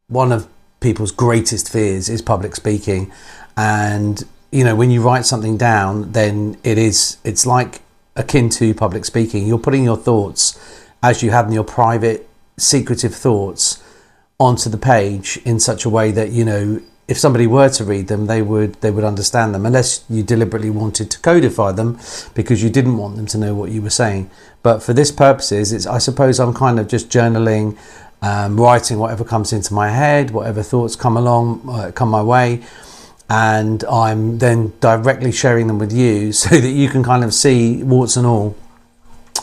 one of people's greatest fears is public speaking. And when you write something down, then it's like akin to public speaking. You're putting your thoughts, as you have in your private secretive thoughts, onto the page in such a way that if somebody were to read them, they would understand them, unless you deliberately wanted to codify them because you didn't want them to know what you were saying. But for this purposes, I suppose I'm kind of just journaling, writing whatever comes into my head, whatever thoughts come my way, and I'm then directly sharing them with you so that you can kind of see, warts and all,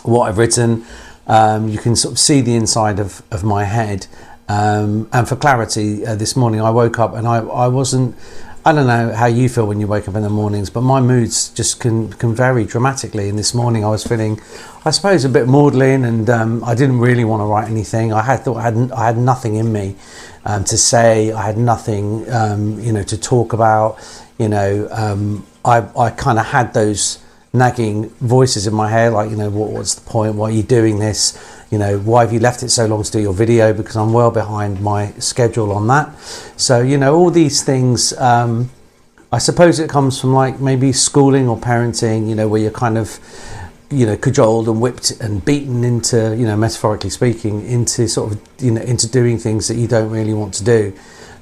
what I've written. You can sort of see the inside of my head. And for clarity, this morning I woke up and I wasn't, I don't know how you feel when you wake up in the mornings, but my moods just can vary dramatically. And this morning I was feeling, I suppose, a bit maudlin, and I didn't really want to write anything. I had nothing in me to say. I had nothing, to talk about. I kind of had those nagging voices in my head, like, what's the point? Why are you doing this? Why have you left it so long to do your video? Because I'm well behind my schedule on that. So, all these things, I suppose it comes from like maybe schooling or parenting, where you're kind of, cajoled and whipped and beaten into, metaphorically speaking, into sort of, into doing things that you don't really want to do.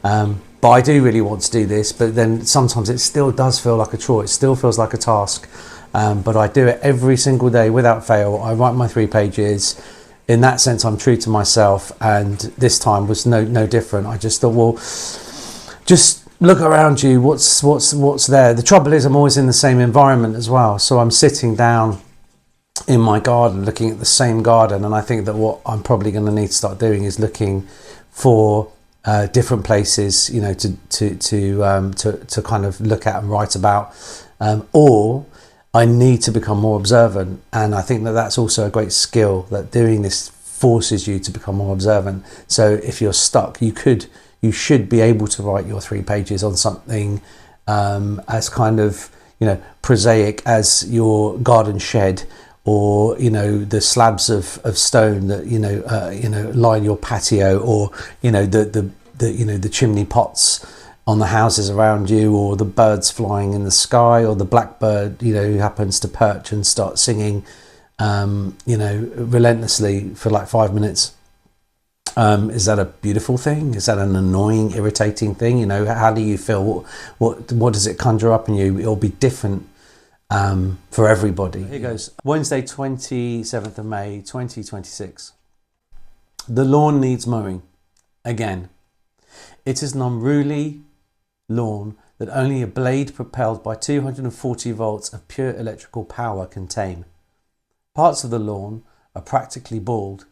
But I do really want to do this, but then sometimes it still does feel like a chore. It still feels like a task. But I do it every single day without fail. I write my 3 pages. In that sense, I'm true to myself, and this time was no different. I just thought, well, just look around you. What's there? The trouble is, I'm always in the same environment as well. So I'm sitting down in my garden, looking at the same garden, and I think that what I'm probably going to need to start doing is looking for different places, to kind of look at and write about, or I need to become more observant. And I think that that's also a great skill, that doing this forces you to become more observant. So if you're stuck, you should be able to write your 3 pages on something as kind of, prosaic as your garden shed, or, the slabs of stone that, line your patio, or, the chimney pots on the houses around you, or the birds flying in the sky, or the blackbird, who happens to perch and start singing, relentlessly for like 5 minutes. Is that a beautiful thing? Is that an annoying, irritating thing? How do you feel? What does it conjure up in you? It'll be different for everybody. Here goes. Wednesday, 27th of May, 2026. The lawn needs mowing. Again. It is an unruly lawn that only a blade propelled by 240 volts of pure electrical power can tame. Parts of the lawn are practically bald.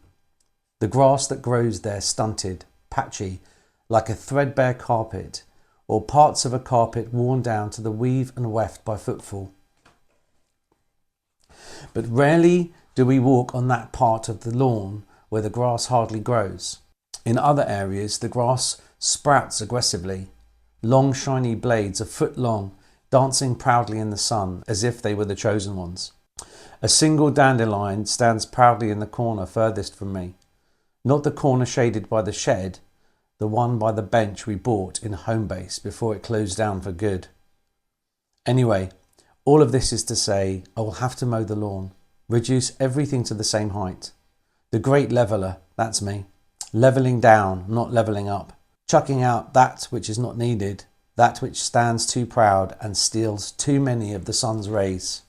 The grass that grows there stunted, patchy, like a threadbare carpet, or parts of a carpet worn down to the weave and weft by footfall. But rarely do we walk on that part of the lawn where the grass hardly grows. In other areas, the grass sprouts aggressively, long shiny blades a foot long, dancing proudly in the sun as if they were the chosen ones. A single dandelion stands proudly in the corner furthest from me. Not the corner shaded by the shed, the one by the bench we bought in Homebase before it closed down for good. Anyway, all of this is to say, I will have to mow the lawn, reduce everything to the same height. The great leveller, that's me. Levelling down, not levelling up. Chucking out that which is not needed, that which stands too proud and steals too many of the sun's rays.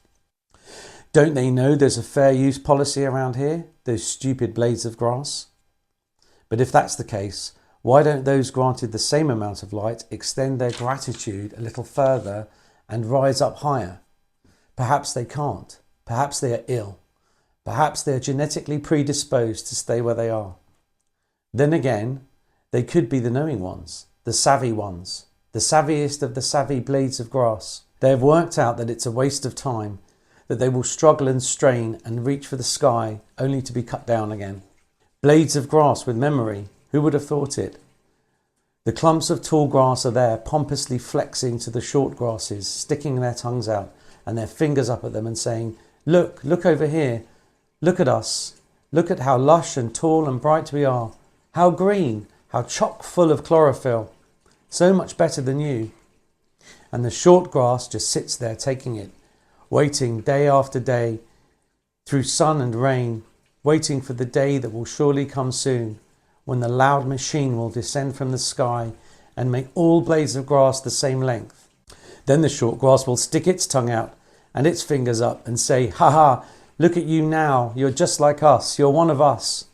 Don't they know there's a fair use policy around here, those stupid blades of grass? But if that's the case, why don't those granted the same amount of light extend their gratitude a little further and rise up higher? Perhaps they can't. Perhaps they are ill. Perhaps they are genetically predisposed to stay where they are. Then again, they could be the knowing ones, the savvy ones, the savviest of the savvy blades of grass. They have worked out that it's a waste of time, that they will struggle and strain and reach for the sky only to be cut down again. Blades of grass with memory, who would have thought it? The clumps of tall grass are there, pompously flexing to the short grasses, sticking their tongues out and their fingers up at them and saying, look over here, look at us, look at how lush and tall and bright we are, how green, how chock full of chlorophyll, so much better than you. And the short grass just sits there taking it, waiting day after day, through sun and rain, waiting for the day that will surely come soon, when the loud machine will descend from the sky and make all blades of grass the same length. Then the short grass will stick its tongue out and its fingers up and say, "Ha ha, look at you now, you're just like us, you're one of us."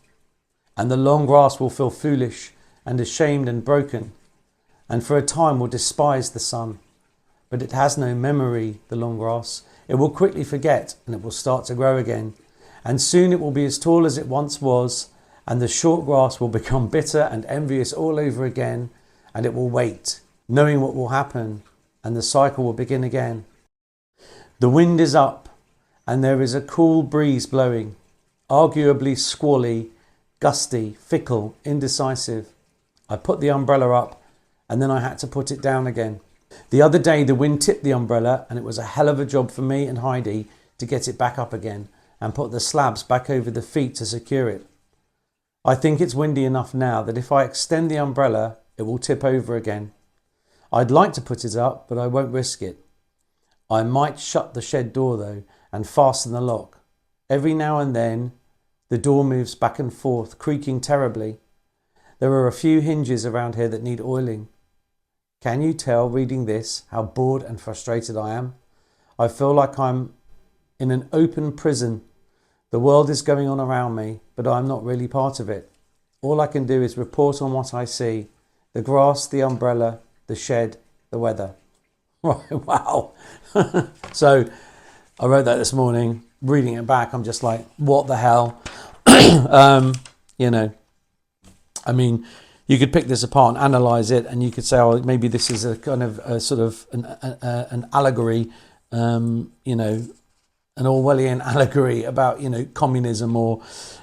And the long grass will feel foolish and ashamed and broken, and for a time will despise the sun. But it has no memory, the long grass. It will quickly forget, and it will start to grow again. And soon it will be as tall as it once was, and the short grass will become bitter and envious all over again, and it will wait, knowing what will happen, and the cycle will begin again. The wind is up, and there is a cool breeze blowing, arguably squally, gusty, fickle, indecisive. I put the umbrella up, and then I had to put it down again. The other day the wind tipped the umbrella, and it was a hell of a job for me and Heidi to get it back up again and put the slabs back over the feet to secure it. I think it's windy enough now that if I extend the umbrella, it will tip over again. I'd like to put it up, but I won't risk it. I might shut the shed door though and fasten the lock. Every now and then the door moves back and forth, creaking terribly. There are a few hinges around here that need oiling. Can you tell, reading this, how bored and frustrated I am? I feel like I'm in an open prison. The world is going on around me, but I'm not really part of it. All I can do is report on what I see. The grass, the umbrella, the shed, the weather. Right, wow. So I wrote that this morning. Reading it back, I'm just like, what the hell? You know, I mean, you could pick this apart and analyse it, and you could say, oh, maybe this is a kind of a sort of an allegory, you know, an Orwellian allegory about, you know, communism, or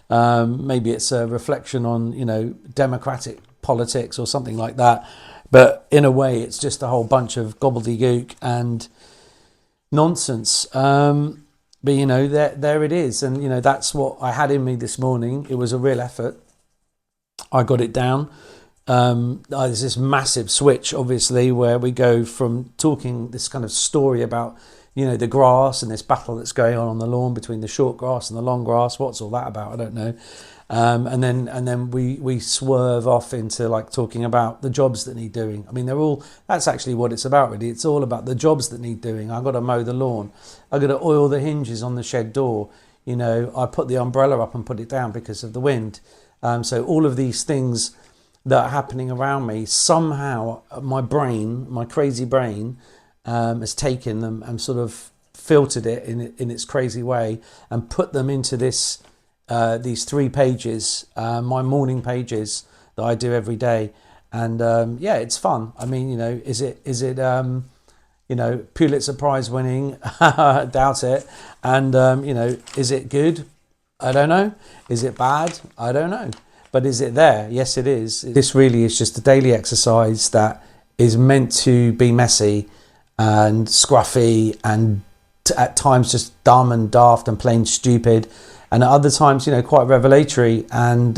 maybe it's a reflection on, you know, democratic politics or something like that. But in a way, it's just a whole bunch of gobbledygook and nonsense. But, you know, there it is. And, you know, that's what I had in me this morning. It was a real effort. I got it down. There's this massive switch, obviously, where we go from talking this kind of story about, you know, the grass and this battle that's going on the lawn between the short grass and the long grass. What's all that about? I don't know. And then we swerve off into like talking about the jobs that need doing. I mean, that's actually what it's about, really. It's all about the jobs that need doing. I've got to mow the lawn. I've got to oil the hinges on the shed door. You know, I put the umbrella up and put it down because of the wind. So all of these things that are happening around me, somehow my brain, my crazy brain, has taken them and sort of filtered it in its crazy way and put them into these 3 pages, my morning pages that I do every day. And yeah, it's fun. I mean, you know, is it you know, Pulitzer Prize winning? Doubt it. And you know, is it good? I don't know. Is it bad? I don't know. But is it there? Yes, it is. This really is just a daily exercise that is meant to be messy and scruffy and at times just dumb and daft and plain stupid, and at other times, you know, quite revelatory and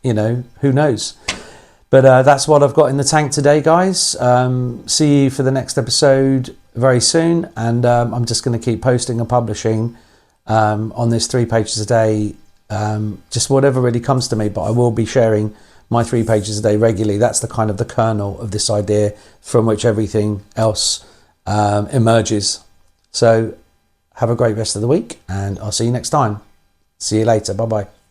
you know, who knows. But that's what I've got in the tank today, guys. See you for the next episode very soon, and I'm just going to keep posting and publishing on this 3 pages a day, just whatever really comes to me. But I will be sharing my 3 pages a day regularly. That's the kind of the kernel of this idea from which everything else emerges. So have a great rest of the week, and I'll see you next time. See you later. Bye bye.